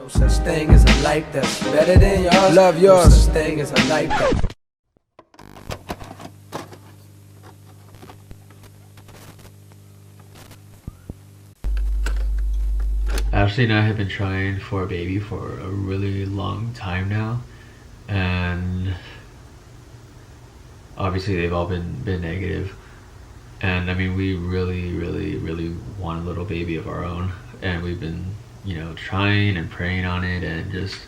No such thing as a life that's better than yours. Love yours. No such thing as a life that... Ashley and I have been trying for a baby for a really long time now, and obviously they've all been negative. And I mean, we really want a little baby of our own, and we've been, you know, trying and praying on it and just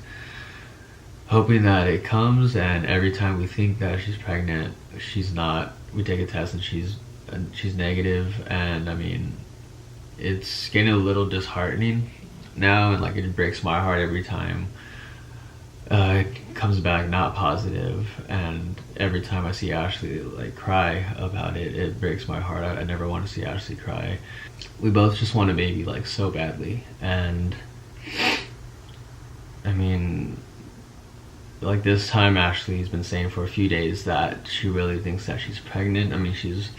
hoping that it comes. And every time we think that she's pregnant, she's not. We take a test and she's negative. And I mean, it's getting a little disheartening now, and like it breaks my heart every time it comes back not positive. And every time I see Ashley like cry about it, it breaks my heart. I never want to see Ashley cry. We both just want a baby like so badly. And I mean, like this time Ashley's been saying for a few days that she really thinks that she's pregnant. I mean, she's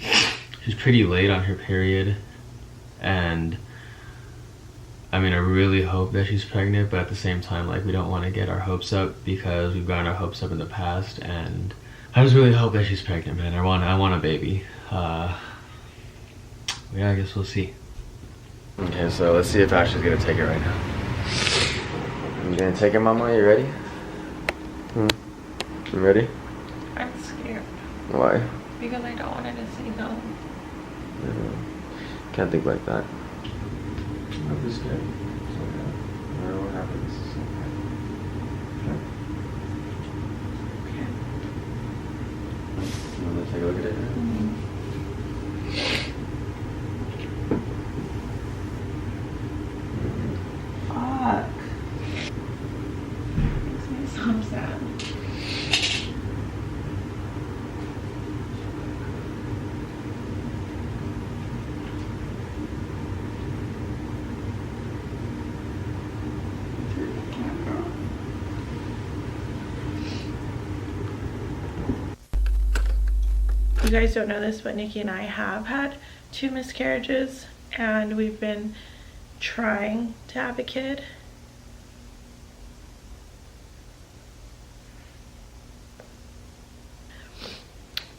pretty late on her period, and I mean, I really hope that she's pregnant, but at the same time, like, we don't want to get our hopes up because we've gotten our hopes up in the past. And I just really hope that she's pregnant, man. I want a baby. Yeah, I guess we'll see. Okay, so let's see if Ashley's gonna take it right now. You gonna take it, Mama? You ready? You ready? I'm scared. Why? Because I don't want her to say no. Can't think like that. Don't be scared. It's okay. No matter what happens, it's okay. Okay. You want to take a look at it? Fuck. Makes me so sad. You guys don't know this, but Nikki and I have had 2 miscarriages, and we've been trying to have a kid.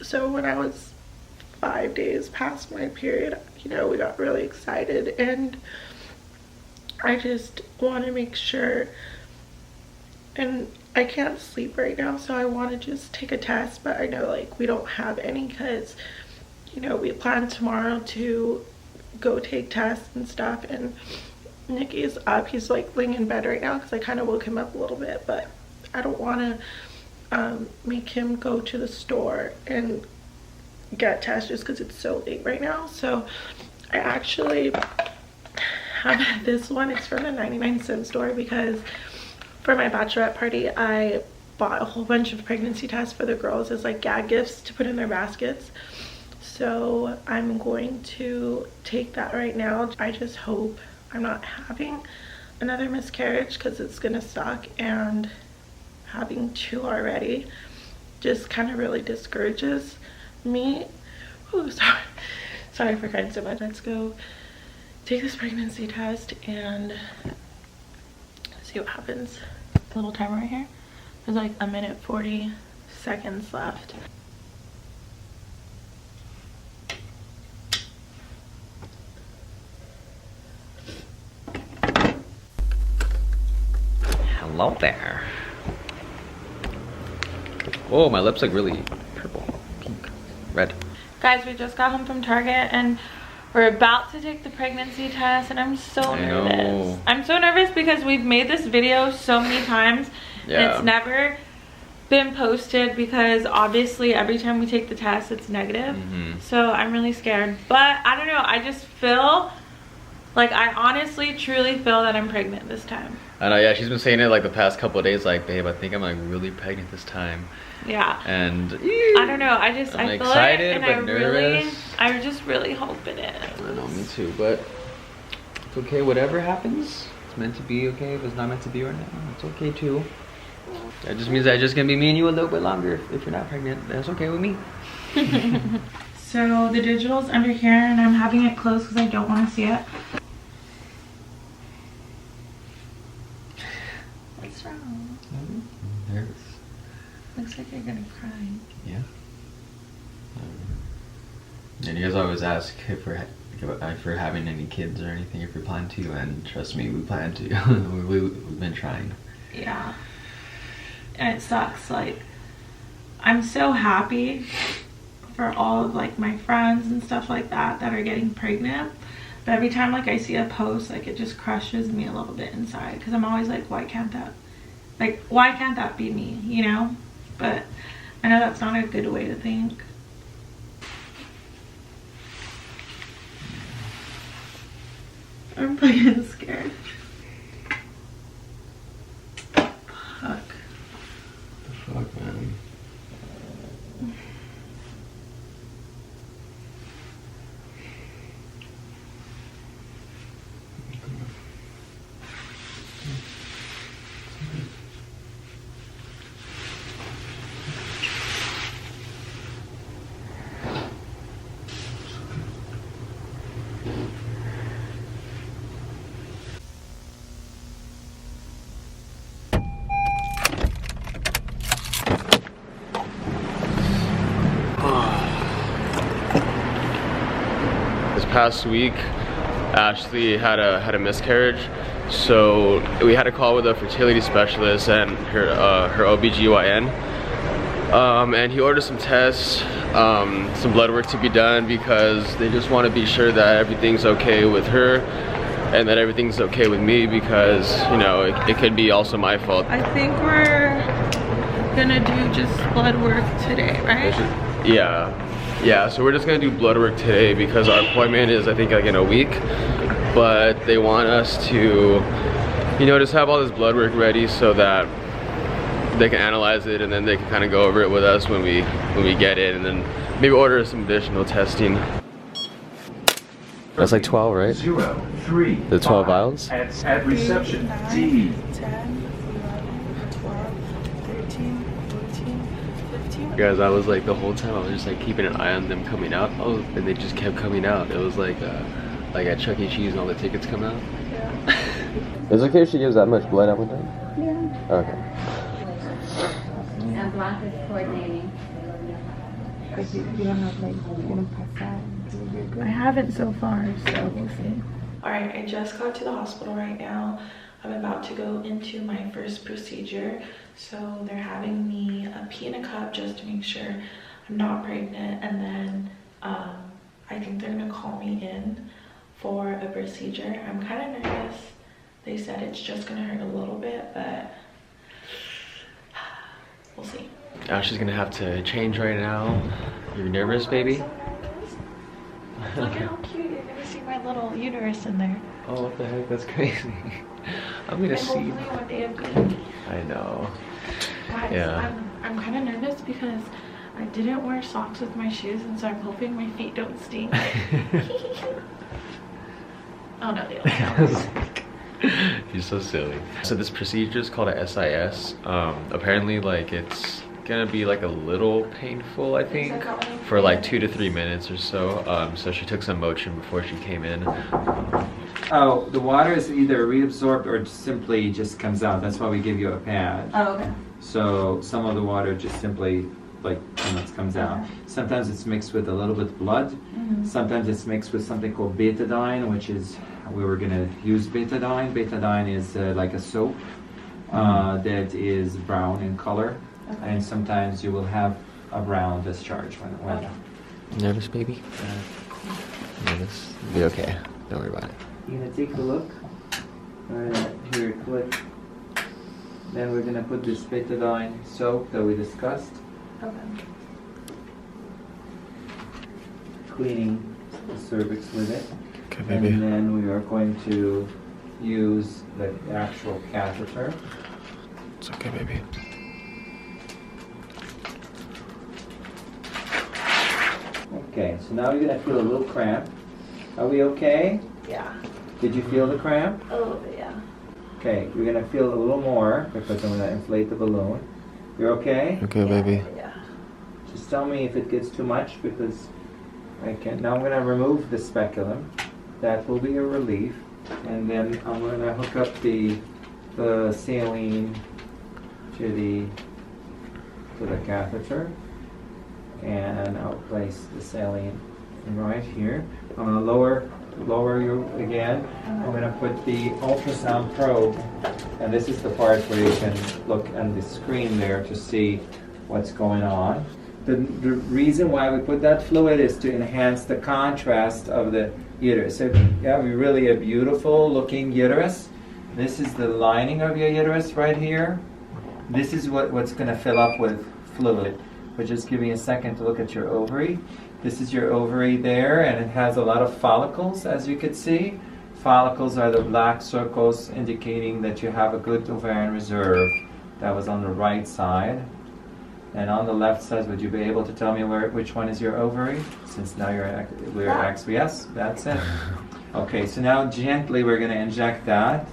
So when I was 5 days past my period, you know, we got really excited, and I just want to make sure, and I can't sleep right now, so I want to just take a test, but I know like we don't have any because, you know, we plan tomorrow to go take tests and stuff. And Nikki's up, he's like laying in bed right now because I kind of woke him up a little bit, but I don't want to make him go to the store and get tests just because it's so late right now. So I actually have this one. It's from the 99-cent store because for my bachelorette party, I bought a whole bunch of pregnancy tests for the girls as like gag gifts to put in their baskets. So I'm going to take that right now. I just hope I'm not having another miscarriage because it's gonna suck, and having 2 already just kind of really discourages me. Oh, sorry for crying so much. Let's go take this pregnancy test and see what happens. Little timer right here. There's like 1 minute 40 seconds left. Hello there. Oh, my lips look really purple, pink, red. Guys, we just got home from Target and we're about to take the pregnancy test, and I'm so nervous. I'm so nervous because we've made this video so many times, and it's never been posted because obviously every time we take the test it's negative. So I'm really scared, but I don't know, I just feel like, I honestly truly feel that I'm pregnant this time. I know, yeah, she's been saying it like the past couple of days, like, babe, I think I'm like really pregnant this time. Yeah. And I don't know, I feel excited, it, and but nervous. I just really hope it is. I know, me too, but it's okay, whatever happens, it's meant to be. Okay, if it's not meant to be right now, it's okay too. That just means that it's just gonna be me and you a little bit longer. If you're not pregnant, that's okay with me. So the digital's under here, and I'm having it closed because I don't want to see it. What's wrong? I'm nervous. Looks like you're gonna cry. Yeah. And you guys always ask if we're having any kids or anything, if we plan to, and trust me, we plan to. We've been trying. Yeah. And it sucks. Like, I'm so happy for all of like my friends and stuff like that are getting pregnant. But every time like I see a post, like it just crushes me a little bit inside, because I'm always like, why can't that be me, you know? But I know that's not a good way to think. I'm fucking scared. Fuck. The fuck, man. This past week, Ashley had a miscarriage, so we had a call with a fertility specialist and her OBGYN, and he ordered some tests, some blood work to be done, because they just want to be sure that everything's okay with her and that everything's okay with me, because, you know, it could be also my fault. I think we're gonna do just blood work today, right? Yeah, so we're just gonna do blood work today because our appointment is, I think, like in a week, but they want us to, you know, just have all this blood work ready so that they can analyze it, and then they can kind of go over it with us when we get it, and then maybe order some additional testing. That's like 12, right? 0, 3, The 12 vials? at reception, D. 10, 11, 12, 13, 14, 15. Guys, I was like, the whole time I was just like keeping an eye on them coming out, and they just kept coming out. It was like at Chuck E. Cheese and all the tickets come out. Yeah. Is it okay if she gives that much blood at one time? Yeah. Okay. And Blanca's coordinating. Because you don't have like, you're gonna pass out. You're good. I haven't so far, so we'll see. Alright, I just got to the hospital right now. I'm about to go into my first procedure. So they're having me pee in a cup just to make sure I'm not pregnant. And then I think they're gonna call me in for a procedure. I'm kind of nervous. They said it's just gonna hurt a little bit, but we'll see. Ashley's gonna have to change right now. You're nervous, baby? Look how cute. You're gonna see my little uterus in there. Oh, what the heck? That's crazy. I'm gonna And see. hopefully one day a baby. I know. Guys, Yeah. I'm kind of nervous because I didn't wear socks with my shoes, and so I'm hoping my feet don't stink. Oh no, they don't. You're so silly. So this procedure is called a SIS. Apparently, like, it's gonna be like a little painful, I think, for like 2 to 3 minutes or so. So she took some Motrin before she came in. Oh, the water is either reabsorbed or simply just comes out. That's why we give you a pad. Oh, okay. So some of the water just simply comes out. Sometimes it's mixed with a little bit of blood. Sometimes it's mixed with something called betadine, which is, we were gonna use betadine. Betadine is like a soap that is brown in color. And sometimes you will have a brown discharge when Nervous, baby? Nervous? Be okay. Don't worry about it. You're gonna take a look. We're gonna hear it click. Then we're gonna put this betadine soap that we discussed, Okay. cleaning the cervix with it. Okay, And baby. then we are going to use the actual catheter. It's okay, baby. Okay, so now you're gonna feel a little cramp. Are we okay? Yeah. Did you feel the cramp? A little bit, yeah. Okay, you're gonna feel a little more because I'm gonna inflate the balloon. You're okay? Okay, baby. Yeah. Just tell me if it gets too much because I can. Now I'm gonna remove the speculum. That will be a relief. And then I'm gonna hook up the saline to the catheter, and I'll place the saline right here. I'm going to lower you again. I'm going to put the ultrasound probe, and this is the part where you can look at the screen there to see what's going on. The reason why we put that fluid is to enhance the contrast of the uterus. So you have really a beautiful looking uterus. This is the lining of your uterus right here. This is what's going to fill up with fluid. But just give me a second to look at your ovary. This is your ovary there, and it has a lot of follicles, as you can see. Follicles are the black circles indicating that you have a good ovarian reserve. That was on the right side. And on the left side, would you be able to tell me which one is your ovary? Since now we're actually, yes, that's it. Okay, so now gently we're going to inject that.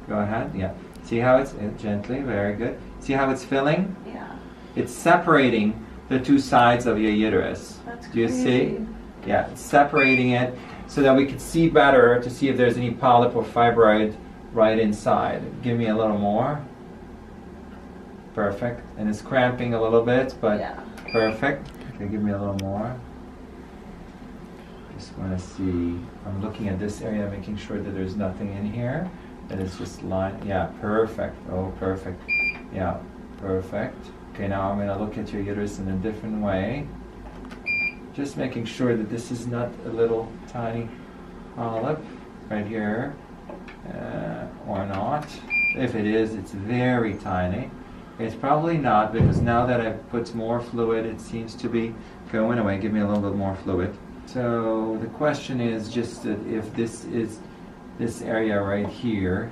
Go ahead, yeah. See how it's, gently, very good. See how it's filling? Yeah. It's separating the two sides of your uterus. That's Do you crazy. see? Yeah, it's separating it so that we can see better to see if there's any polyp or fibroid right inside. Give me a little more. Perfect. And it's cramping a little bit, but Yeah. perfect. Okay, give me a little more. Just want to see. I'm looking at this area, making sure that there's nothing in here. That it's just line. Yeah, perfect. Oh, perfect. Yeah, perfect. Okay, now I'm going to look at your uterus in a different way. Just making sure that this is not a little tiny polyp right here, or not. If it is, it's very tiny. It's probably not, because now that I've put more fluid, it seems to be going away. Give me a little bit more fluid. So the question is just that if this area right here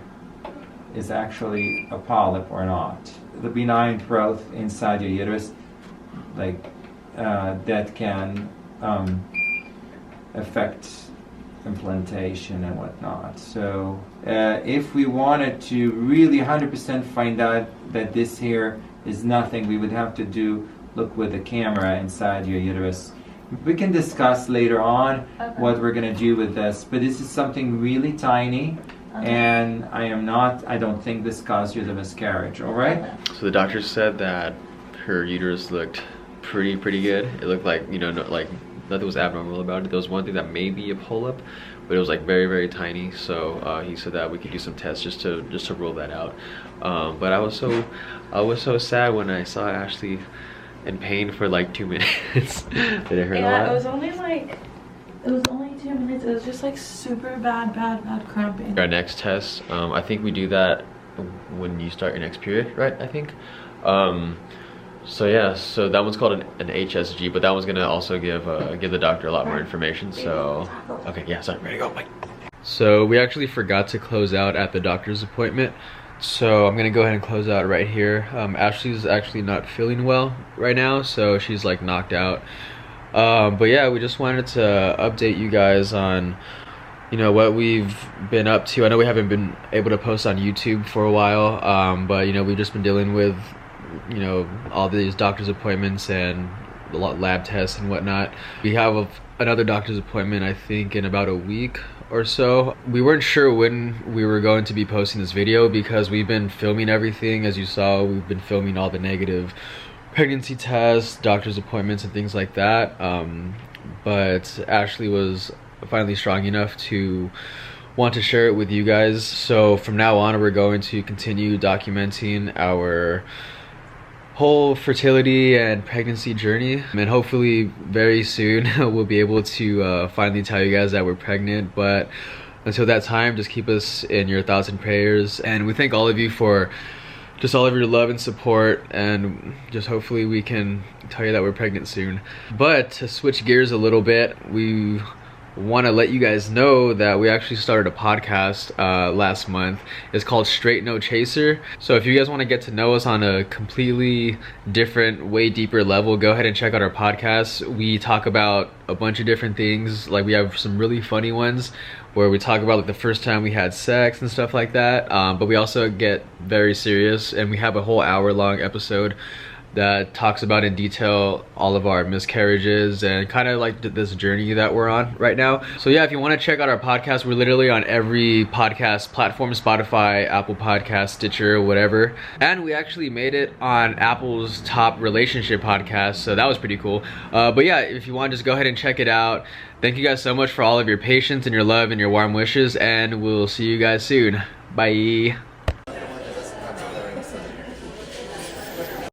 is actually a polyp or not. The benign growth inside your uterus, like that can affect implantation and whatnot. So if we wanted to really 100% find out that this here is nothing, we would have to look with the camera inside your uterus. We can discuss later on what we're going to do with this, but this is something really tiny, and I don't think this caused you the miscarriage, all right? So the doctor said that her uterus looked pretty good. It looked like, you know, like nothing was abnormal about it. There was one thing that may be a polyp, but it was like very tiny. So he said that we could do some tests just to rule that out. But I was so sad when I saw Ashley in pain for like 2 minutes. Did it hurt a lot? Yeah, it was only 2 minutes. It was just like super bad cramping. Our next test, I think we do that when you start your next period, right? I think. So yeah, so that one's called an HSG, but that one's gonna also give the doctor a lot more information. So okay, yeah, sorry, ready to go, bye. So we actually forgot to close out at the doctor's appointment, so I'm gonna go ahead and close out right here. Ashley's actually not feeling well right now, so she's like knocked out. But yeah, we just wanted to update you guys on, you know, what we've been up to. I know we haven't been able to post on YouTube for a while, but you know, we've just been dealing with, you know, all these doctor's appointments and lab tests and whatnot. We have another doctor's appointment, I think, in about a week or so. We weren't sure when we were going to be posting this video because we've been filming everything. As you saw, we've been filming all the negative pregnancy tests, doctor's appointments, and things like that. But Ashley was finally strong enough to want to share it with you guys. So from now on, we're going to continue documenting our whole fertility and pregnancy journey, and hopefully very soon we'll be able to finally tell you guys that we're pregnant. But until that time, just keep us in your thoughts and prayers, and we thank all of you for just all of your love and support, and just hopefully we can tell you that we're pregnant soon. But to switch gears a little bit, we want to let you guys know that we actually started a podcast last month. It's called Straight No Chaser. So if you guys want to get to know us on a completely different, way deeper level, go ahead and check out our podcast. We talk about a bunch of different things. Like, we have some really funny ones where we talk about like the first time we had sex and stuff like that, but we also get very serious, and we have a whole hour-long episode that talks about in detail all of our miscarriages and kind of like this journey that we're on right now. So yeah, if you want to check out our podcast, we're literally on every podcast platform, Spotify, Apple Podcast, Stitcher, whatever. And we actually made it on Apple's top relationship podcast, so that was pretty cool. But yeah, if you want, just go ahead and check it out. Thank you guys so much for all of your patience and your love and your warm wishes, and we'll see you guys soon. Bye.